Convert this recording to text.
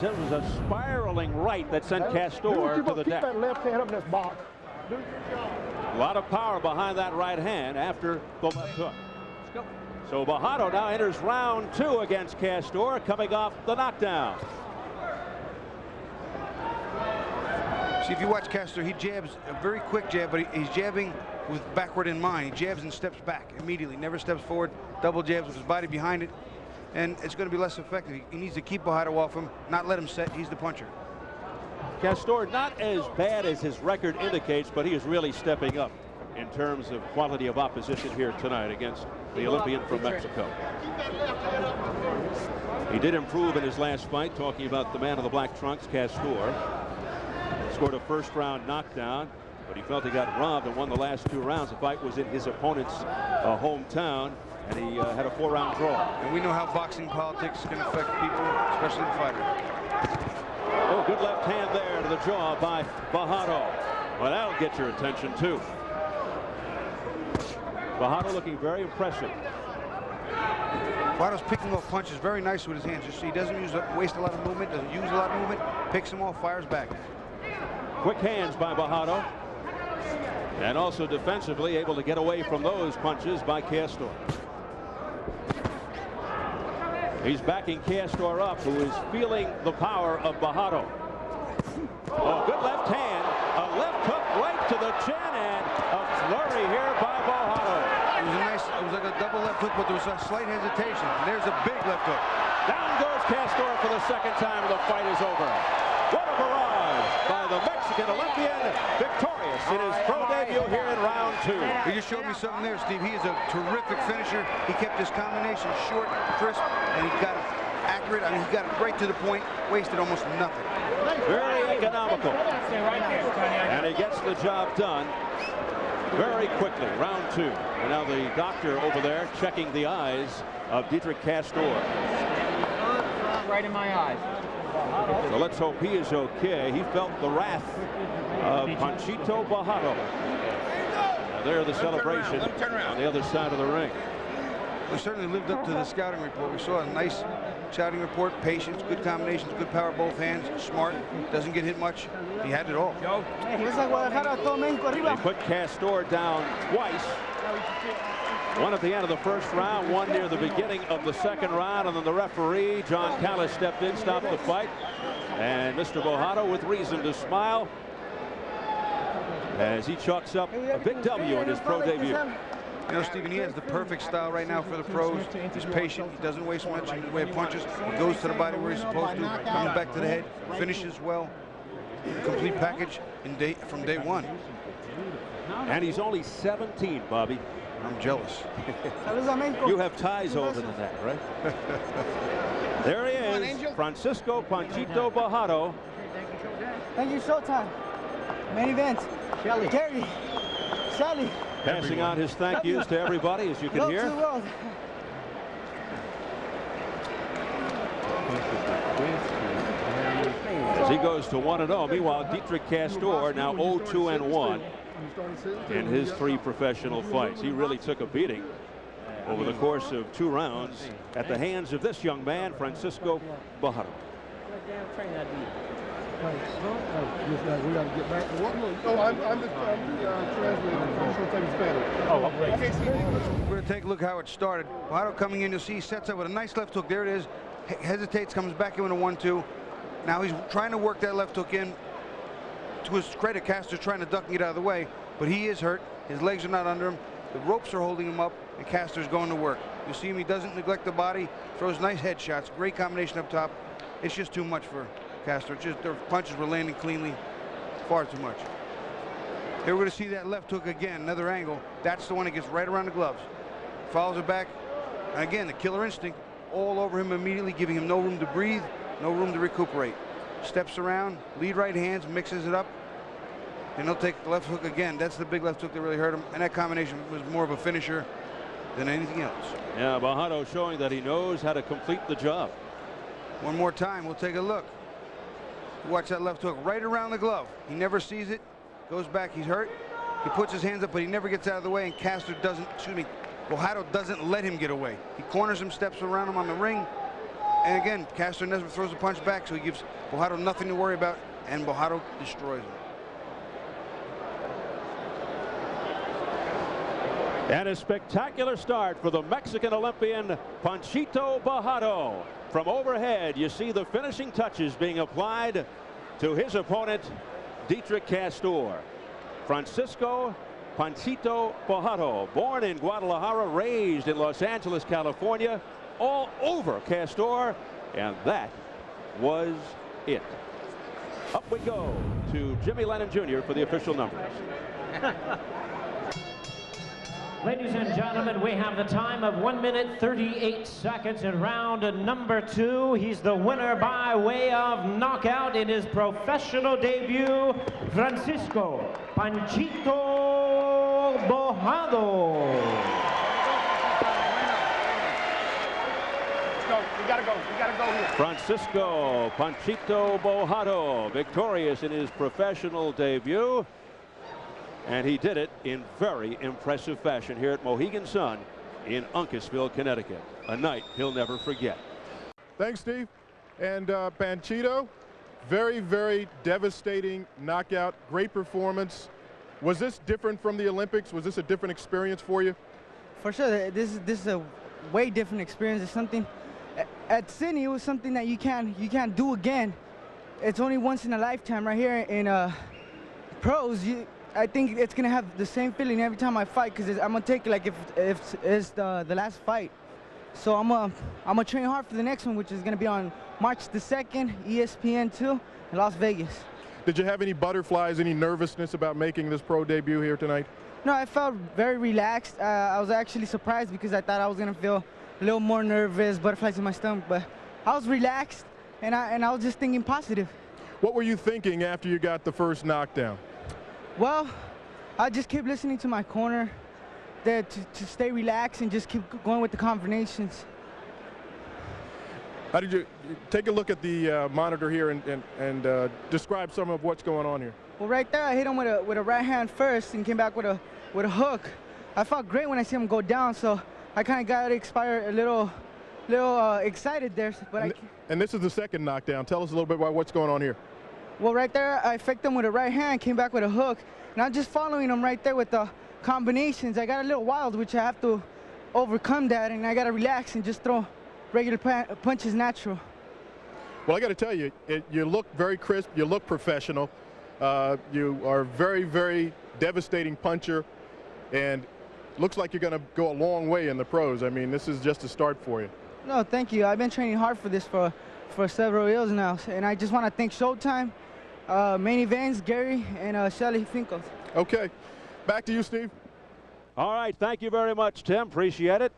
It was a spiraling right that sent Castor to the deck. Keep that left hand up in this box. A lot of power behind that right hand after the left hook. So Bojado now enters round 2 against Castor, coming off the knockdown. See, if you watch Castor, he jabs a very quick jab, but he's jabbing with backward in mind. He jabs and steps back immediately, never steps forward, double jabs with his body behind it, and it's going to be less effective. He needs to keep Bojado off him, not let him set. He's the puncher. Castor not as bad as his record indicates, but he is really stepping up in terms of quality of opposition here tonight against the Olympian from Mexico. He did improve in his last fight, talking about the man in the black trunks, Castor. Scored a first-round knockdown, but he felt he got robbed and won the last 2 rounds. The fight was in his opponent's hometown, and he had a 4-round draw. And we know how boxing politics can affect people, especially the fighter. Oh, good left hand there to the jaw by Bojado. Well, that'll get your attention, too. Bojado looking very impressive. Bojado's picking off punches very nice with his hands. You see, he doesn't waste a lot of movement, doesn't use a lot of movement, picks them off, fires back. Quick hands by Bojado. And also defensively able to get away from those punches by Castor. He's backing Castor up, who is feeling the power of Bojado. Oh, good left hand. A left hook right to the chin, and a flurry here by Bojado. It was like a double left hook, but there was a slight hesitation. There's a big left hook. Down goes Castor for the second time. The fight is over. What a barrage by the Mexican Olympian, victorious in his pro debut here in round 2. He just showed me something there, Steve. He is a terrific finisher. He kept his combination short, crisp, and he got it accurate. I mean, he got it right to the point, wasted almost nothing. Very economical. And he gets the job done very quickly. Round 2. And now the doctor over there checking the eyes of Dietrich Castor. Right in my eyes. So let's hope he is okay. He felt the wrath of Panchito Bojado. Now there the celebration on the other side of the ring. We certainly lived up to the scouting report. We saw a nice scouting report, patience, good combinations, good power, both hands, smart, doesn't get hit much. He had it all. They put Castor down twice. One at the end of the first round, one near the beginning of the second round, and then the referee, John Callis, stepped in, stopped the fight. And Mr. Bojado with reason to smile as he chalks up a big W in his pro debut. You know, Stephen, he has the perfect style right now for the pros. He's patient. He doesn't waste much in the way of punches. He goes to the body where he's supposed to, comes back to the head, finishes well. Complete package from day 1. And he's only 17, Bobby. I'm jealous. You have ties older than that, right? There he is, Francisco Panchito Bojado. Thank you, Showtime. Main event. Gary. Shelly. Passing on his thank yous to everybody, as you can hear. As he goes to 1-0. Meanwhile, Dietrich Castor now 0-2-1 in his 3 professional fights. He really took a beating over the course of 2 rounds at the hands of this young man, Francisco Bojado. We got to get back to work. Oh, I'm the translator. Oh, we're going to take a look how it started. Bojado coming in, you'll see he sets up with a nice left hook. There it is. Hesitates, comes back in with a 1-2. Now he's trying to work that left hook in. To his credit, Castor's trying to duck and get out of the way, but he is hurt. His legs are not under him. The ropes are holding him up, and Castor's going to work. You see him, he doesn't neglect the body, throws nice headshots, great combination up top. It's just too much for Castor. Just their punches were landing cleanly, far too much. Here we're going to see that left hook again, another angle. That's the one that gets right around the gloves. Follows it back, and again, the killer instinct all over him immediately, giving him no room to breathe, no room to recuperate. Steps around, lead right hands, mixes it up, and he'll take the left hook again. That's the big left hook that really hurt him, and that combination was more of a finisher than anything else. Yeah, Bojado showing that he knows how to complete the job. One more time, we'll take a look. Watch that left hook right around the glove. He never sees it, goes back, he's hurt. He puts his hands up, but he never gets out of the way, and Castor doesn't, Bojado doesn't let him get away. He corners him, steps around him on the ring, And again, Castro never throws a punch back, so he gives Bojado nothing to worry about, and Bojado destroys him. And a spectacular start for the Mexican Olympian Panchito Bojado. From overhead, you see the finishing touches being applied to his opponent, Dietrich Castor. Francisco Panchito Bojado, born in Guadalajara, raised in Los Angeles, California, all over Castor, and that was it. Up we go to Jimmy Lennon Jr. for the official numbers. Ladies and gentlemen, we have the time of 1 minute 38 seconds in round number 2. He's the winner by way of knockout in his professional debut, Francisco Panchito Bojado. We gotta go here. Francisco Panchito Bojado, victorious in his professional debut. And he did it in very impressive fashion here at Mohegan Sun in Uncasville, Connecticut. A night he'll never forget. Thanks, Steve. And Panchito, very, very devastating knockout. Great performance. Was this different from the Olympics? Was this a different experience for you? For sure, this is a way different experience. It's something at Sydney. It was something that you can't do again. It's only once in a lifetime. Right here in pros, I think it's gonna have the same feeling every time I fight, because I'm gonna take it like if it's the last fight. So I'm gonna train hard for the next one, which is gonna be on March the 2nd, ESPN2 in Las Vegas. Did you have any butterflies, any nervousness about making this pro debut here tonight? No, I felt very relaxed. I was actually surprised because I thought I was gonna feel a little more nervous, butterflies in my stomach, but I was relaxed and I was just thinking positive. What were you thinking after you got the first knockdown? Well, I just kept listening to my corner there to stay relaxed and just keep going with the combinations. How did you take a look at the monitor here and describe some of what's going on here? Well, right there, I hit him with a right hand first and came back with a hook. I felt great when I see him go down, so I kind of got expired a little excited there. But and this is the second knockdown. Tell us a little bit about what's going on here. Well, right there, I affected him with a right hand, came back with a hook, and I'm just following him right there with the combinations. I got a little wild, which I have to overcome that, and I got to relax and just throw regular punches natural. Well, I got to tell you, you look very crisp, you look professional. You are a very, very devastating puncher, and looks like you're going to go a long way in the pros. I mean, this is just a start for you. No, thank you. I've been training hard for this for several years now, and I just want to thank Showtime, Main Events, Gary, and Shelly Finkel. Okay, back to you, Steve. All right, thank you very much, Tim. Appreciate it.